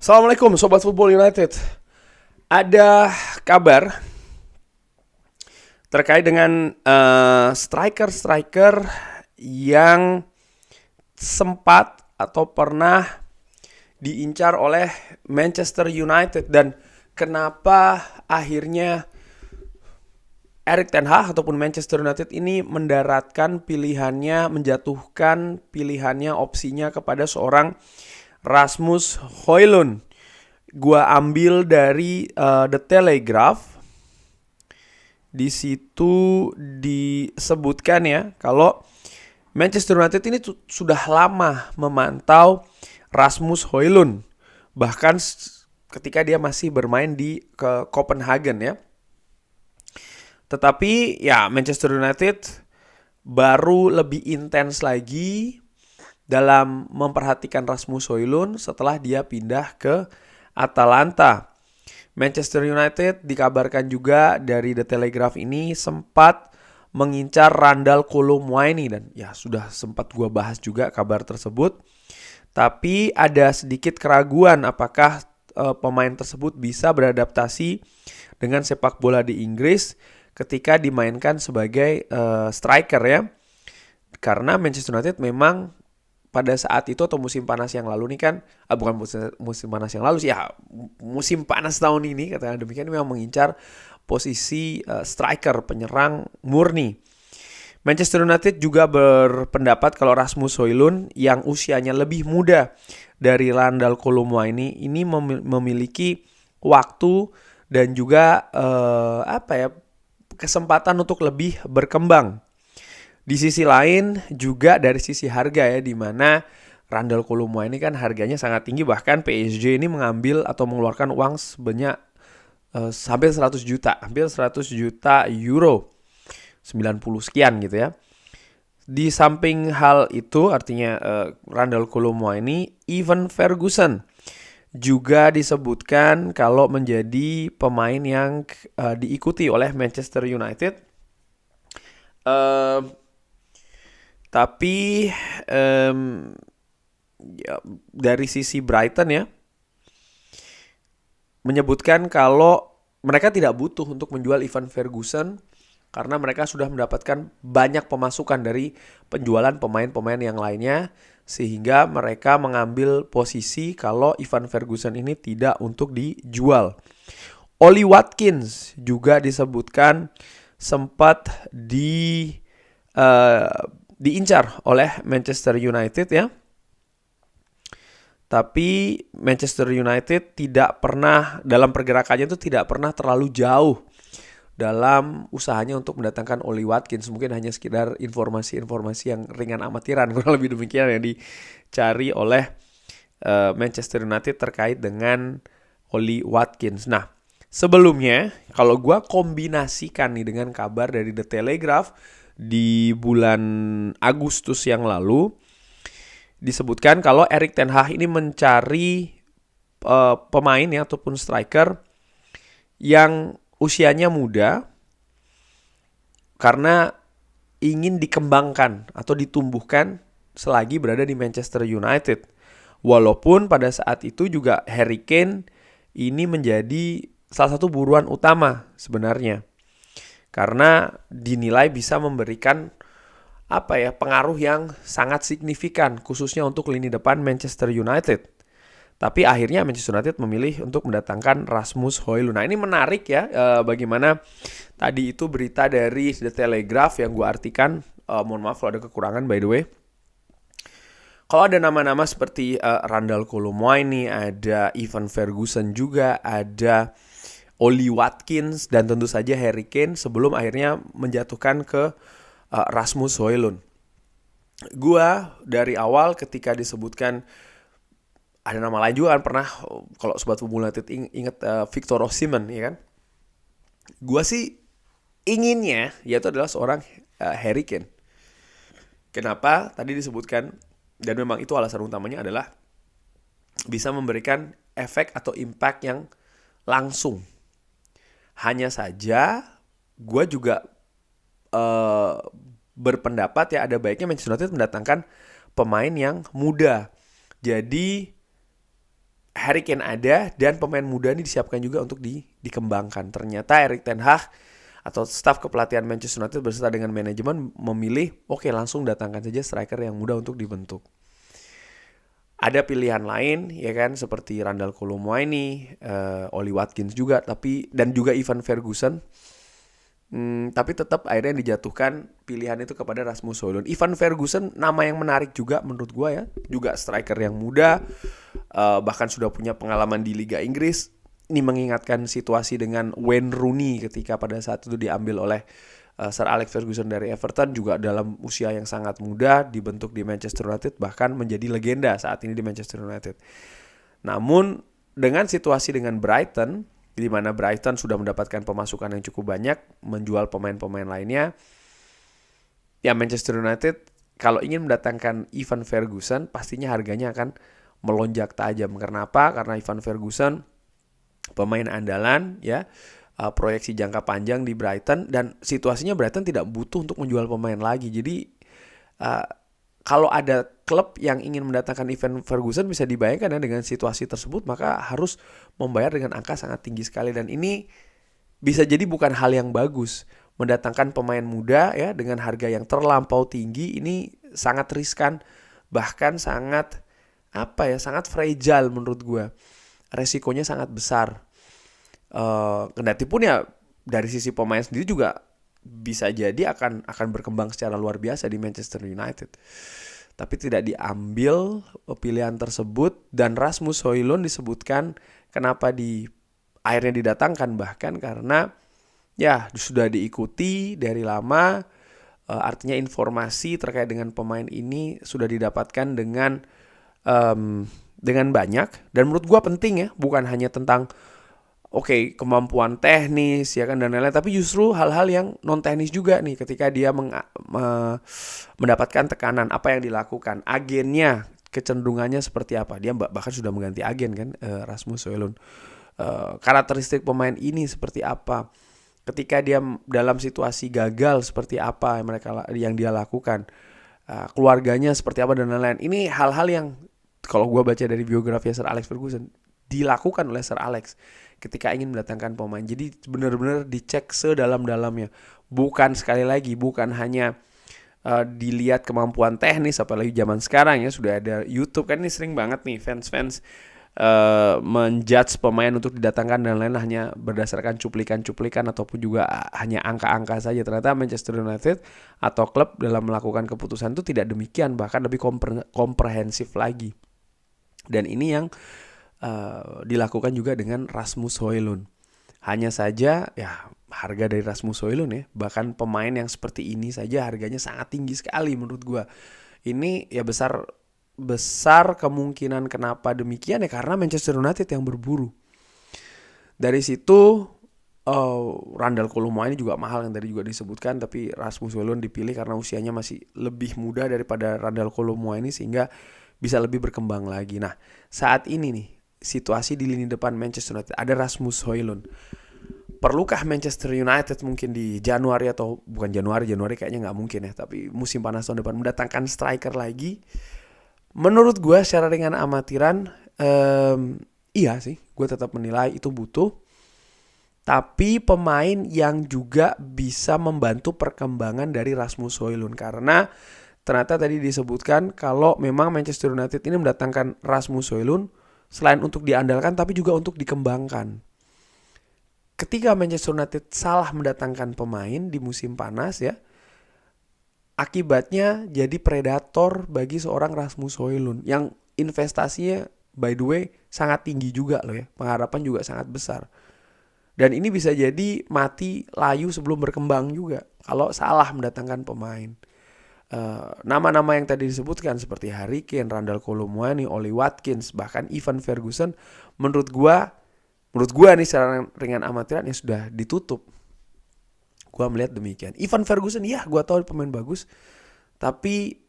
Assalamualaikum Sobat Football United. Ada kabar terkait dengan striker-striker yang sempat atau pernah diincar oleh Manchester United. Dan kenapa akhirnya Erik ten Hag ataupun Manchester United ini mendaratkan pilihannya, menjatuhkan pilihannya, opsinya kepada seorang Rasmus Højlund. Gua ambil dari The Telegraph. Di situ disebutkan ya kalau Manchester United ini sudah lama memantau Rasmus Højlund, bahkan ketika dia masih bermain di Copenhagen ya. Tetapi ya Manchester United baru lebih intens lagi dalam memperhatikan Rasmus Højlund setelah dia pindah ke Atalanta. Manchester United dikabarkan juga dari The Telegraph ini sempat mengincar Randal Kolo Muani, dan ya sudah sempat gua bahas juga kabar tersebut. Tapi ada sedikit keraguan apakah pemain tersebut bisa beradaptasi dengan sepak bola di Inggris ketika dimainkan sebagai striker ya. Karena Manchester United memang pada saat itu atau musim panas yang lalu nih kan, bukan musim panas yang lalu sih ya, musim panas tahun ini katakan demikian, memang mengincar posisi striker penyerang murni. Manchester United juga berpendapat kalau Rasmus Højlund yang usianya lebih muda dari Randal Kolo Muani ini memiliki waktu dan juga kesempatan untuk lebih berkembang. Di sisi lain juga dari sisi harga ya, di mana Randal Kolo Muani ini kan harganya sangat tinggi, bahkan PSG ini mengambil atau mengeluarkan uang sebanyak hampir 100 juta, hampir 100 juta euro, 90 sekian gitu ya. Di samping hal itu artinya Randal Kolo Muani, Evan Ferguson juga disebutkan kalau menjadi pemain yang diikuti oleh Manchester United. Tapi ya, dari sisi Brighton ya, menyebutkan kalau mereka tidak butuh untuk menjual Evan Ferguson karena mereka sudah mendapatkan banyak pemasukan dari penjualan pemain-pemain yang lainnya, sehingga mereka mengambil posisi kalau Evan Ferguson ini tidak untuk dijual. Oli Watkins juga disebutkan sempat diincar oleh Manchester United ya. Tapi Manchester United tidak pernah, dalam pergerakannya itu tidak pernah terlalu jauh dalam usahanya untuk mendatangkan Oli Watkins. Mungkin hanya sekedar informasi-informasi yang ringan amatiran, kurang lebih demikian yang dicari oleh Manchester United terkait dengan Oli Watkins. Nah, sebelumnya kalau gue kombinasikan nih dengan kabar dari The Telegraph di bulan Agustus yang lalu, disebutkan kalau Erik ten Hag ini mencari pemain ya ataupun striker yang usianya muda karena ingin dikembangkan atau ditumbuhkan selagi berada di Manchester United. Walaupun pada saat itu juga Harry Kane ini menjadi salah satu buruan utama sebenarnya, karena dinilai bisa memberikan pengaruh yang sangat signifikan khususnya untuk lini depan Manchester United. Tapi akhirnya Manchester United memilih untuk mendatangkan Rasmus Højlund. Nah, ini menarik ya, bagaimana tadi itu berita dari The Telegraph yang gue artikan. Mohon maaf kalau ada kekurangan by the way. Kalau ada nama-nama seperti Randal Kolo Muani, ada Evan Ferguson juga, ada Oli Watkins, dan tentu saja Harry Kane sebelum akhirnya menjatuhkan ke Rasmus Højlund. Gua dari awal ketika disebutkan ada nama lain juga kan, pernah kalau Sobat Football United ingat Victor Osimhen ya kan. Gua sih inginnya yaitu adalah seorang Harry Kane. Kenapa? Tadi disebutkan, dan memang itu alasan utamanya adalah bisa memberikan efek atau impact yang langsung. Hanya saja gue juga berpendapat ya ada baiknya Manchester United mendatangkan pemain yang muda. Jadi Harry Kane ada dan pemain muda ini disiapkan juga untuk dikembangkan. Ternyata Erik ten Hag atau staf kepelatihan Manchester United beserta dengan manajemen memilih oke, langsung datangkan saja striker yang muda untuk dibentuk. Ada pilihan lain ya kan, seperti Randal Kolo Muani, Oli Watkins juga, dan juga Ivan Ferguson. Tapi tetap akhirnya dijatuhkan pilihan itu kepada Rasmus Højlund. Ivan Ferguson nama yang menarik juga menurut gue ya, juga striker yang muda, bahkan sudah punya pengalaman di Liga Inggris. Ini mengingatkan situasi dengan Wayne Rooney ketika pada saat itu diambil oleh Sir Alex Ferguson dari Everton, juga dalam usia yang sangat muda dibentuk di Manchester United, bahkan menjadi legenda saat ini di Manchester United. Namun dengan situasi dengan Brighton, di mana Brighton sudah mendapatkan pemasukan yang cukup banyak, menjual pemain-pemain lainnya, ya Manchester United kalau ingin mendatangkan Ivan Ferguson pastinya harganya akan melonjak tajam. Kenapa? Karena Ivan Ferguson pemain andalan ya, proyeksi jangka panjang di Brighton, dan situasinya Brighton tidak butuh untuk menjual pemain lagi. Jadi kalau ada klub yang ingin mendatangkan Ivan Ferguson, bisa dibayangkan ya dengan situasi tersebut, maka harus membayar dengan angka sangat tinggi sekali. Dan ini bisa jadi bukan hal yang bagus. Mendatangkan pemain muda ya dengan harga yang terlampau tinggi ini sangat riskan, bahkan sangat sangat fragile menurut gue. Resikonya sangat besar. Kendati pun ya dari sisi pemain sendiri juga bisa jadi akan berkembang secara luar biasa di Manchester United. Tapi tidak diambil pilihan tersebut, dan Rasmus Højlund disebutkan kenapa akhirnya didatangkan, bahkan karena ya sudah diikuti dari lama. Artinya informasi terkait dengan pemain ini sudah didapatkan dengan banyak, dan menurut gue penting ya, bukan hanya tentang kemampuan teknis ya kan dan lain-lain, tapi justru hal-hal yang non teknis juga nih, ketika dia mendapatkan tekanan, apa yang dilakukan, agennya kecenderungannya seperti apa. Dia bahkan sudah mengganti agen kan, Rasmus Højlund. Karakteristik pemain ini seperti apa, ketika dia dalam situasi gagal seperti apa yang dia lakukan, keluarganya seperti apa dan lain-lain. Ini hal-hal yang kalau gue baca dari biografi Sir Alex Ferguson, dilakukan oleh Sir Alex ketika ingin mendatangkan pemain. Jadi benar-benar dicek sedalam-dalamnya. Bukan hanya dilihat kemampuan teknis, apalagi zaman sekarang ya sudah ada YouTube kan, ini sering banget nih fans menjudge pemain untuk didatangkan dan lain hanya berdasarkan cuplikan-cuplikan ataupun juga hanya angka-angka saja. Ternyata Manchester United atau klub dalam melakukan keputusan itu tidak demikian, bahkan lebih komprehensif lagi. Dan ini yang dilakukan juga dengan Rasmus Højlund. Hanya saja ya harga dari Rasmus Højlund ya, bahkan pemain yang seperti ini saja harganya sangat tinggi sekali menurut gue. Ini ya besar kemungkinan kenapa demikian ya, karena Manchester United yang berburu. Dari situ Randal Kolo Muani juga mahal yang tadi juga disebutkan, tapi Rasmus Højlund dipilih karena usianya masih lebih muda daripada Randal Kolo Muani sehingga bisa lebih berkembang lagi. Nah, saat ini nih situasi di lini depan Manchester United ada Rasmus Højlund. Perlukah Manchester United mungkin di Januari kayaknya nggak mungkin ya, tapi musim panas tahun depan mendatangkan striker lagi? Menurut gue secara ringan amatiran, iya sih, gue tetap menilai itu butuh. Tapi pemain yang juga bisa membantu perkembangan dari Rasmus Højlund, karena ternyata tadi disebutkan kalau memang Manchester United ini mendatangkan Rasmus Højlund selain untuk diandalkan tapi juga untuk dikembangkan. Ketika Manchester United salah mendatangkan pemain di musim panas ya, akibatnya jadi predator bagi seorang Rasmus Højlund yang investasinya by the way sangat tinggi juga loh ya. Pengharapan juga sangat besar. Dan ini bisa jadi mati layu sebelum berkembang juga kalau salah mendatangkan pemain. Nama-nama yang tadi disebutkan seperti Harry Kane, Randal Kolo Muani, Oli Watkins, bahkan Ivan Ferguson, menurut gua nih secara ringan amatiran ya sudah ditutup. Gua melihat demikian. Ivan Ferguson ya gua tahu pemain bagus, tapi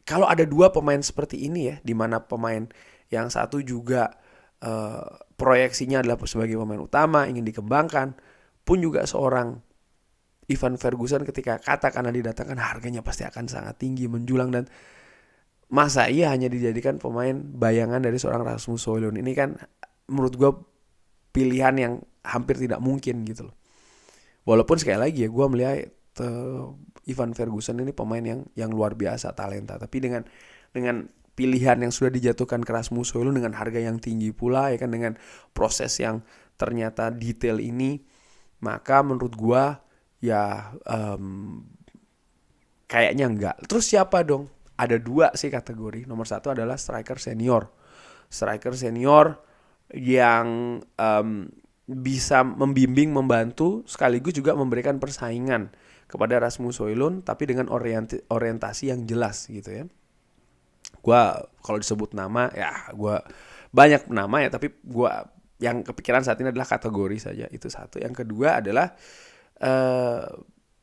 kalau ada dua pemain seperti ini ya, di mana pemain yang satu juga proyeksinya adalah sebagai pemain utama, ingin dikembangkan, pun juga seorang Ivan Ferguson ketika katakanlah didatangkan harganya pasti akan sangat tinggi, menjulang, dan masa iya hanya dijadikan pemain bayangan dari seorang Rasmus Højlund. Ini kan menurut gue pilihan yang hampir tidak mungkin gitu loh. Walaupun sekali lagi ya gue melihat Ivan Ferguson ini pemain yang luar biasa talenta, tapi dengan pilihan yang sudah dijatuhkan ke Rasmus Højlund dengan harga yang tinggi pula ya kan, dengan proses yang ternyata detail ini, maka menurut gua ya kayaknya enggak. Terus siapa dong? Ada dua sih kategori. Nomor satu adalah striker senior yang bisa membimbing, membantu, sekaligus juga memberikan persaingan kepada Rasmus Højlund, tapi dengan orientasi yang jelas gitu ya. Gua kalau disebut nama ya gua banyak nama ya, tapi gua yang kepikiran saat ini adalah kategori saja, itu satu. Yang kedua adalah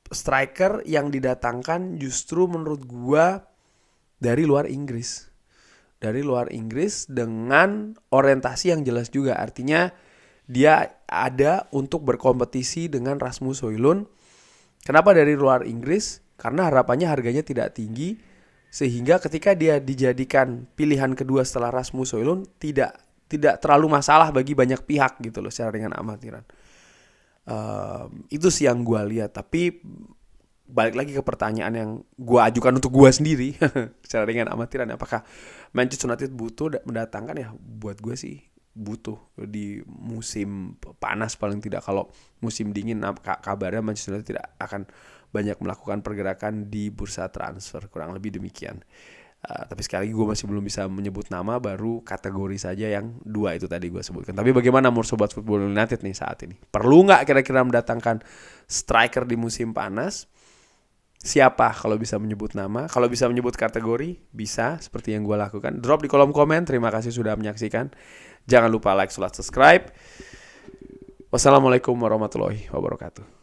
striker yang didatangkan justru menurut gua dari luar Inggris dengan orientasi yang jelas juga. Artinya dia ada untuk berkompetisi dengan Rasmus Højlund. Kenapa dari luar Inggris? Karena harapannya harganya tidak tinggi, sehingga ketika dia dijadikan pilihan kedua setelah Rasmus Højlund tidak terlalu masalah bagi banyak pihak gitu loh secara dengan amatiran. Itu sih yang gue lihat. Tapi balik lagi ke pertanyaan yang gue ajukan untuk gue sendiri secara dengan amatiran, apakah Manchester United butuh mendatangkan? Ya buat gue sih butuh di musim panas paling tidak. Kalau musim dingin kabarnya Manchester United tidak akan banyak melakukan pergerakan di bursa transfer, kurang lebih demikian. Tapi sekali lagi gue masih belum bisa menyebut nama, baru kategori saja yang dua itu tadi gue sebutkan. Tapi bagaimana menurut Sobat Football United nih saat ini? Perlu nggak kira-kira mendatangkan striker di musim panas? Siapa kalau bisa menyebut nama? Kalau bisa menyebut kategori, bisa seperti yang gue lakukan. Drop di kolom komen. Terima kasih sudah menyaksikan. Jangan lupa like, subscribe. Wassalamualaikum warahmatullahi wabarakatuh.